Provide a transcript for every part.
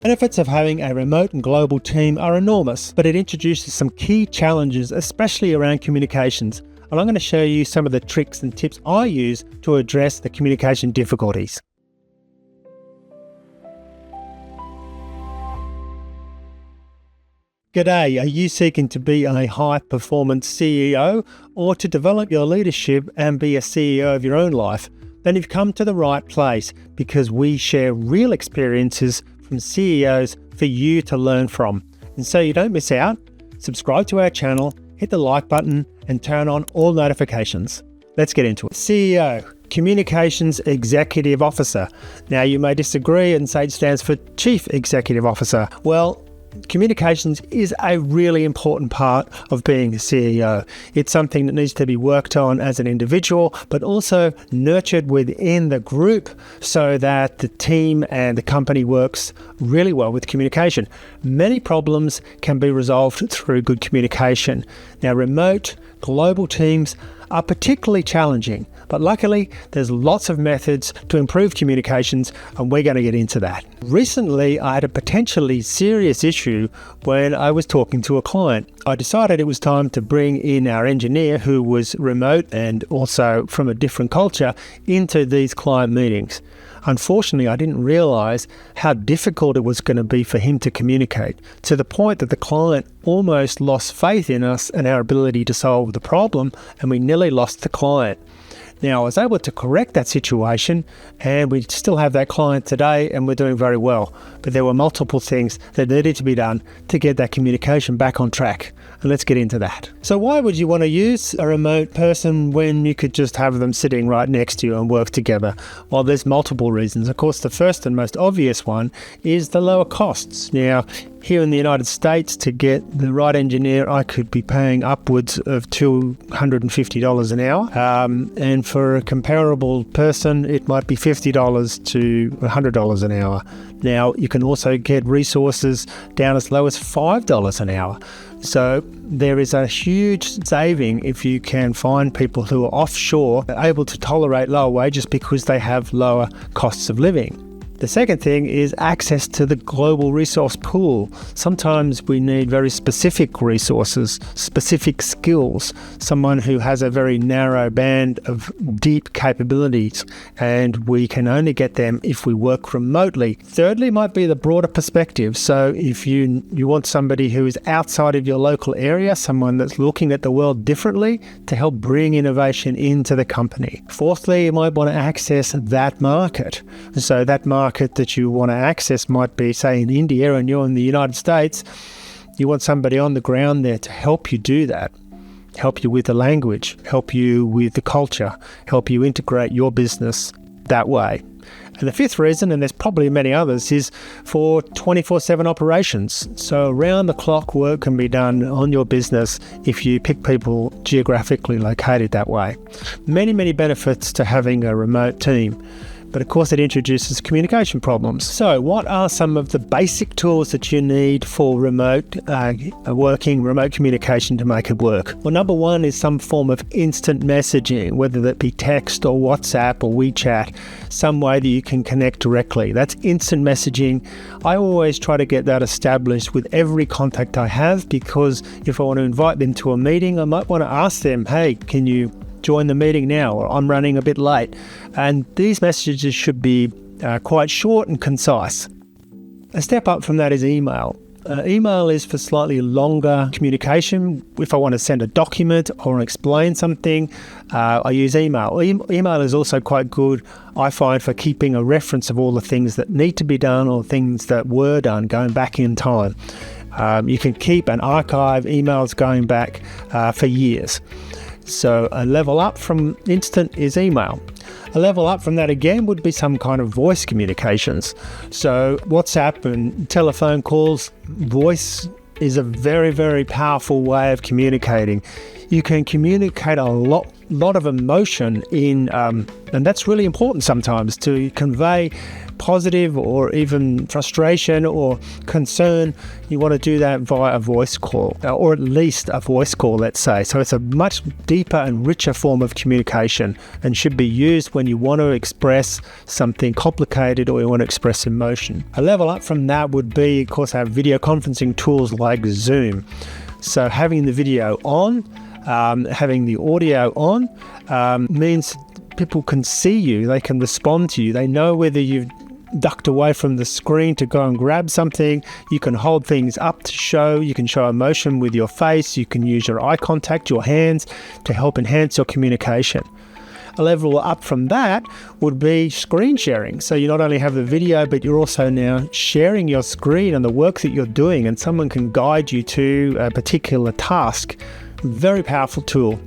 Benefits of having a remote and global team are enormous, but it introduces some key challenges, especially around communications. And I'm going to show you some of the tricks and tips I use to address the communication difficulties. G'day, are you seeking to be a high-performance CEO or to develop your leadership and be a CEO of your own life? Then you've come to the right place, because we share real experiences from CEOs for you to learn from. And so you don't miss out, subscribe to our channel, hit the like button and turn on all notifications. Let's get into it. CEO, Communications Executive Officer. Now you may disagree and say it stands for Chief Executive Officer. Well, communications is a really important part of being a CEO. It's something that needs to be worked on as an individual, but also nurtured within the group so that the team and the company works really well with communication. Many problems can be resolved through good communication. Now, remote, global teams are particularly challenging, but luckily there's lots of methods to improve communications, and we're going to get into that. Recently, I had a potentially serious issue when I was talking to a client. I decided it was time to bring in our engineer, who was remote and also from a different culture, into these client meetings. Unfortunately, I didn't realize how difficult it was going to be for him to communicate, to the point that the client almost lost faith in us and our ability to solve the problem, and we nearly lost the client. Now, I was able to correct that situation, and we still have that client today, and we're doing very well. But there were multiple things that needed to be done to get that communication back on track. And let's get into that. So why would you want to use a remote person when you could just have them sitting right next to you and work together? Well, there's multiple reasons. Of course, the first and most obvious one is the lower costs. Now, here in the United States, to get the right engineer, I could be paying upwards of $250 an hour. And for a comparable person, it might be $50 to $100 an hour. Now, you can also get resources down as low as $5 an hour. So there is a huge saving if you can find people who are offshore, able to tolerate lower wages because they have lower costs of living. The second thing is access to the global resource pool. Sometimes we need very specific resources, specific skills, someone who has a very narrow band of deep capabilities, and we can only get them if we work remotely. Thirdly might be the broader perspective. So if you want somebody who is outside of your local area, someone that's looking at the world differently to help bring innovation into the company. Fourthly, you might want to access that market. So that market that you want to access might be, say, in India, and you're in the United States. You want somebody on the ground there to help you do that, help you with the language, help you with the culture, help you integrate your business that way. And the fifth reason, and there's probably many others, is for 24/7 operations. So around the clock work can be done on your business if you pick people geographically located that way. Many, many benefits to having a remote team. But of course, it introduces communication problems. So what are some of the basic tools that you need for remote communication to make it work? Well, number one is some form of instant messaging, whether that be text or WhatsApp or WeChat, some way that you can connect directly. That's instant messaging. I always try to get that established with every contact I have, because if I want to invite them to a meeting, I might want to ask them, hey, can you join the meeting now, or I'm running a bit late. And these messages should be quite short and concise. A step up from that is email. Email is for slightly longer communication. If I want to send a document or explain something, I use email. Email is also quite good, I find, for keeping a reference of all the things that need to be done or things that were done going back in time. You can keep and archive emails going back for years. So a level up from instant is email. A level up from that again would be some kind of voice communications. So WhatsApp and telephone calls, voice is a very, very powerful way of communicating. You can communicate a lot lot of emotion in, and that's really important sometimes to convey positive or even frustration or concern. You want to do that via a voice call, or at least a voice call, let's say. So it's a much deeper and richer form of communication and should be used when you want to express something complicated or you want to express emotion. A level up from that would be, of course, our video conferencing tools like Zoom. So having the video on, having the audio on, means people can see you, they can respond to you, they know whether you've ducked away from the screen to go and grab something. You can hold things up to show, you can show emotion with your face, you can use your eye contact, your hands to help enhance your communication. A level up from that would be screen sharing. So you not only have the video, but you're also now sharing your screen and the work that you're doing, and someone can guide you to a particular task. Very powerful tool.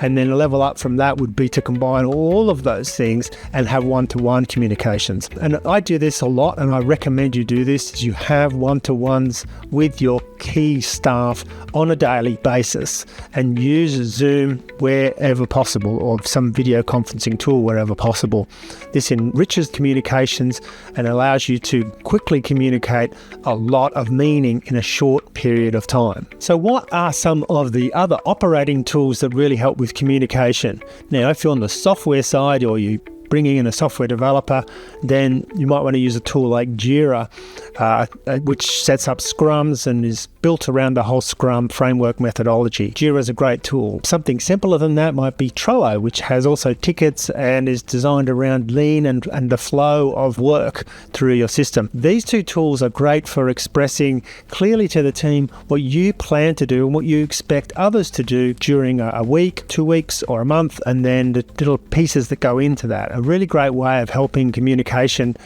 And then a level up from that would be to combine all of those things and have one-to-one communications. And I do this a lot, and I recommend you do this, is you have one-to-ones with your key staff on a daily basis and use Zoom wherever possible, or some video conferencing tool wherever possible. This enriches communications and allows you to quickly communicate a lot of meaning in a short period of time. So what are some of the other operating tools that really help with communication? Now, if you're on the software side or you bringing in a software developer, then you might want to use a tool like Jira, which sets up scrums and is built around the whole Scrum framework methodology. Jira is a great tool. Something simpler than that might be Trello, which has also tickets and is designed around lean and the flow of work through your system. These two tools are great for expressing clearly to the team what you plan to do and what you expect others to do during a week, 2 weeks, or a month, and then the little pieces that go into that. A really great way of helping communication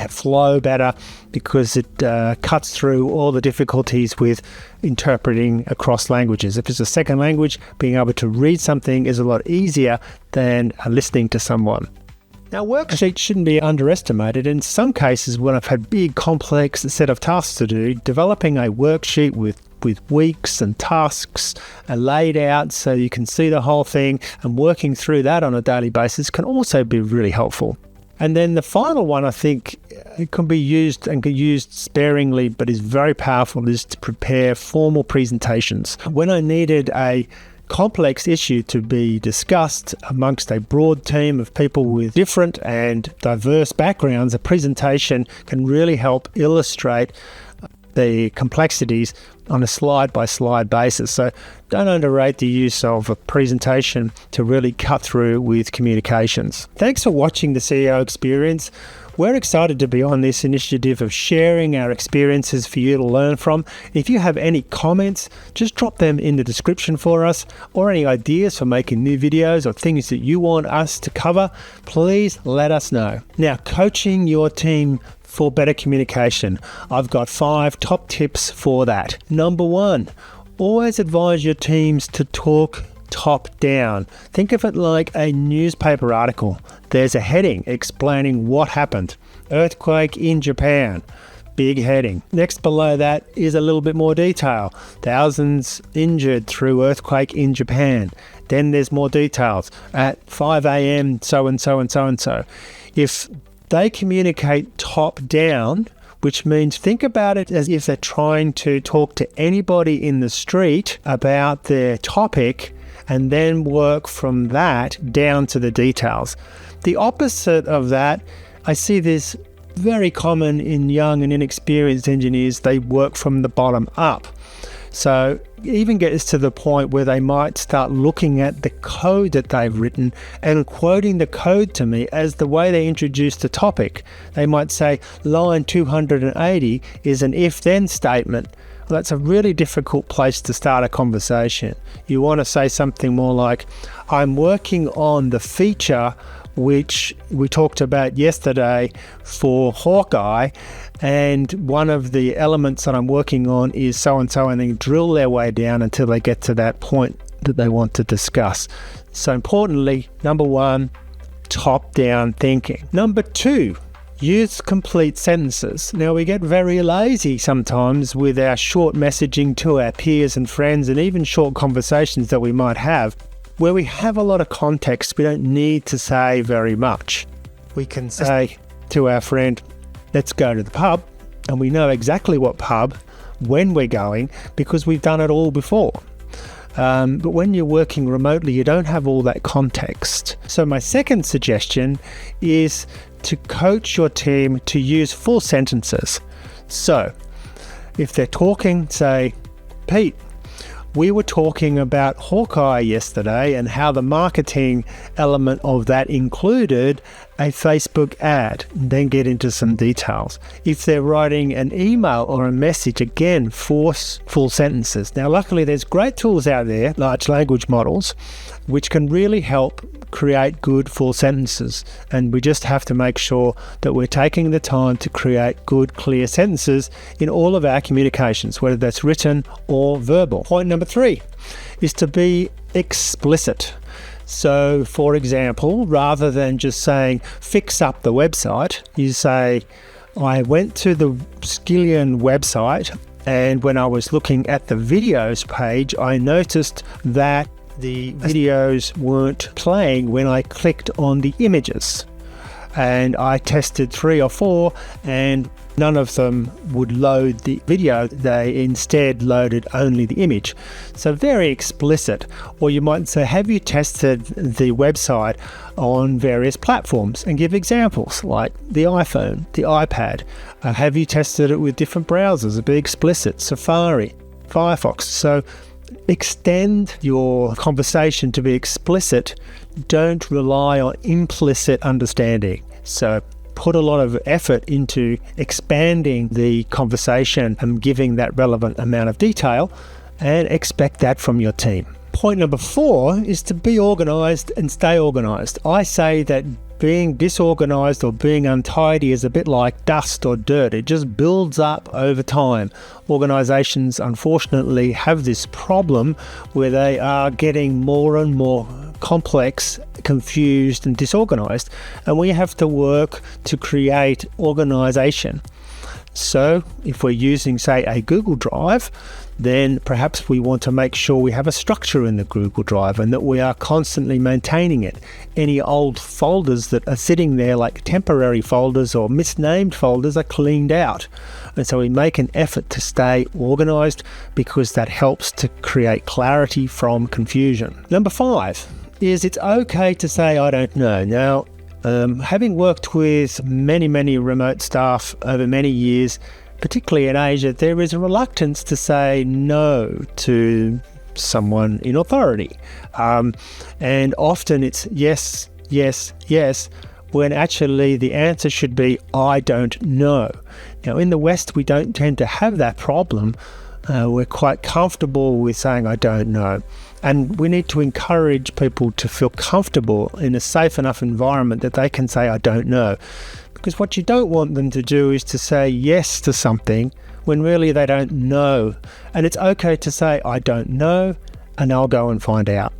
flow better, because it cuts through all the difficulties with interpreting across languages. If it's a second language, being able to read something is a lot easier than listening to someone. Now, worksheets shouldn't be underestimated. In some cases, when I've had big, complex set of tasks to do, developing a worksheet with weeks and tasks laid out so you can see the whole thing, and working through that on a daily basis can also be really helpful. And then the final one, I think, it can be used and can be used sparingly, but is very powerful, is to prepare formal presentations. When I needed a complex issue to be discussed amongst a broad team of people with different and diverse backgrounds, a presentation can really help illustrate the complexities on a slide-by-slide basis. So don't underrate the use of a presentation to really cut through with communications. Thanks for watching the CEO Experience. We're excited to be on this initiative of sharing our experiences for you to learn from. If you have any comments, just drop them in the description for us, or any ideas for making new videos or things that you want us to cover, please let us know. Now, coaching your team for better communication. I've got 5 top tips for that. Number 1, always advise your teams to talk top down. Think of it like a newspaper article. There's a heading explaining what happened. Earthquake in Japan. Big heading. Next below that is a little bit more detail. Thousands injured through earthquake in Japan. Then there's more details. At 5 a.m. so and so and so and so. If they communicate top down, which means think about it as if they're trying to talk to anybody in the street about their topic, and then work from that down to the details. The opposite of that, I see this very common in young and inexperienced engineers. They work from the bottom up. So even gets to the point where they might start looking at the code that they've written and quoting the code to me as the way they introduce the topic. They might say line 280 is an if-then statement. Well, that's a really difficult place to start a conversation. You want to say something more like, I'm working on the feature which we talked about yesterday for Hawkeye, and one of the elements that I'm working on is so and so, and then drill their way down until they get to that point that they want to discuss. So importantly, number 1, top-down thinking. Number 2, use complete sentences. Now, we get very lazy sometimes with our short messaging to our peers and friends, and even short conversations that we might have. Where we have a lot of context, we don't need to say very much. We can say to our friend, let's go to the pub, and we know exactly what pub, when we're going, because we've done it all before. But when you're working remotely, you don't have all that context. So my second suggestion is to coach your team to use full sentences. So if they're talking, say, Pete, we were talking about Hawkeye yesterday and how the marketing element of that included a Facebook ad, and then get into some details. If they're writing an email or a message, again, force full sentences. Now, luckily, there's great tools out there, large language models, which can really help create good full sentences. And we just have to make sure that we're taking the time to create good, clear sentences in all of our communications, whether that's written or verbal. Point number 3 is to be explicit. So, for example, rather than just saying, fix up the website, you say, I went to the Skillion website, and when I was looking at the videos page, I noticed that the videos weren't playing when I clicked on the images. And I tested 3 or 4, and none of them would load the video. They instead loaded only the image. So very explicit. Or you might say, have you tested the website on various platforms? And give examples like the iPhone, the iPad. Have you tested it with different browsers? Be explicit. Safari, Firefox. So extend your conversation to be explicit. Don't rely on implicit understanding. So put a lot of effort into expanding the conversation and giving that relevant amount of detail, and expect that from your team. Point number 4 is to be organized and stay organized. I say that being disorganized or being untidy is a bit like dust or dirt. It just builds up over time. Organizations, unfortunately, have this problem where they are getting more and more complex, confused, and disorganized, and we have to work to create organization. So if we're using, say, a Google Drive, then perhaps we want to make sure we have a structure in the Google Drive and that we are constantly maintaining it. Any old folders that are sitting there, like temporary folders or misnamed folders, are cleaned out. And so we make an effort to stay organized, because that helps to create clarity from confusion. Number 5 is it's okay to say, I don't know. Now, having worked with many remote staff over many years, particularly in Asia, there is a reluctance to say no to someone in authority. And often it's yes, yes, yes, when actually the answer should be, I don't know. Now, in the West, we don't tend to have that problem. We're quite comfortable with saying, I don't know. And we need to encourage people to feel comfortable in a safe enough environment that they can say, I don't know. Because what you don't want them to do is to say yes to something when really they don't know. And it's okay to say, I don't know, and I'll go and find out.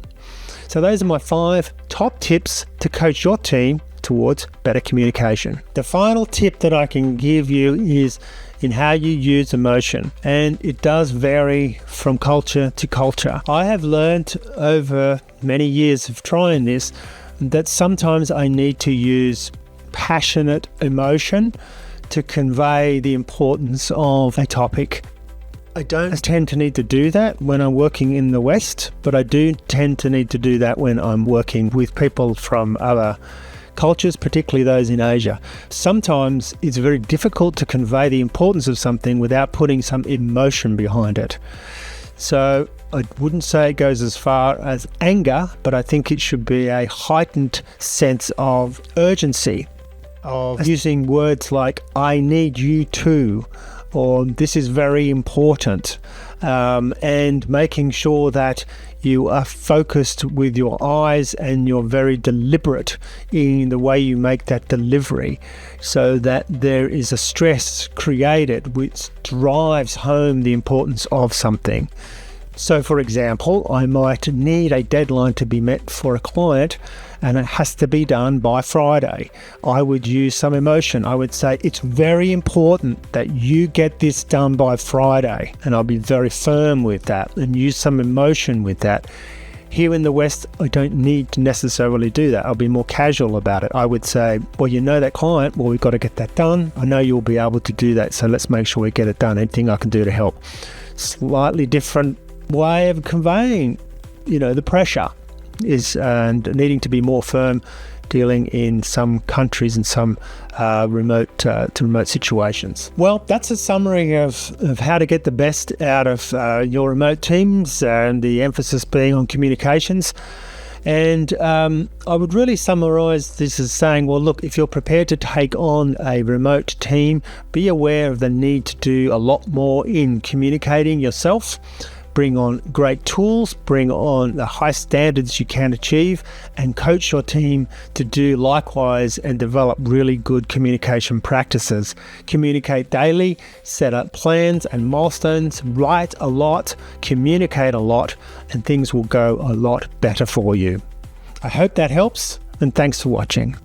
So those are my 5 top tips to coach your team towards better communication. The final tip that I can give you is in how you use emotion, and it does vary from culture to culture. I have learned over many years of trying this that sometimes I need to use passionate emotion to convey the importance of a topic. I don't tend to need to do that when I'm working in the West, but I do tend to need to do that when I'm working with people from other cultures, particularly those in Asia. Sometimes it's very difficult to convey the importance of something without putting some emotion behind it. So I wouldn't say it goes as far as anger, but I think it should be a heightened sense of urgency, of using words like, I need you to, or this is very important, and making sure that you are focused with your eyes and you're very deliberate in the way you make that delivery, so that there is a stress created which drives home the importance of something. So, for example, I might need a deadline to be met for a client and it has to be done by Friday. I would use some emotion. I would say, it's very important that you get this done by Friday. And I'll be very firm with that and use some emotion with that. Here in the West, I don't need to necessarily do that. I'll be more casual about it. I would say, well, you know that client, well, we've got to get that done. I know you'll be able to do that, so let's make sure we get it done. Anything I can do to help. Slightly different way of conveying, the pressure is and needing to be more firm, dealing in some countries and some remote situations. Well, that's a summary of how to get the best out of your remote teams, and the emphasis being on communications. And I would really summarize this as saying, well, look, if you're prepared to take on a remote team, be aware of the need to do a lot more in communicating yourself. Bring on great tools, bring on the high standards you can achieve, and coach your team to do likewise and develop really good communication practices. Communicate daily, set up plans and milestones, write a lot, communicate a lot, and things will go a lot better for you. I hope that helps, and thanks for watching.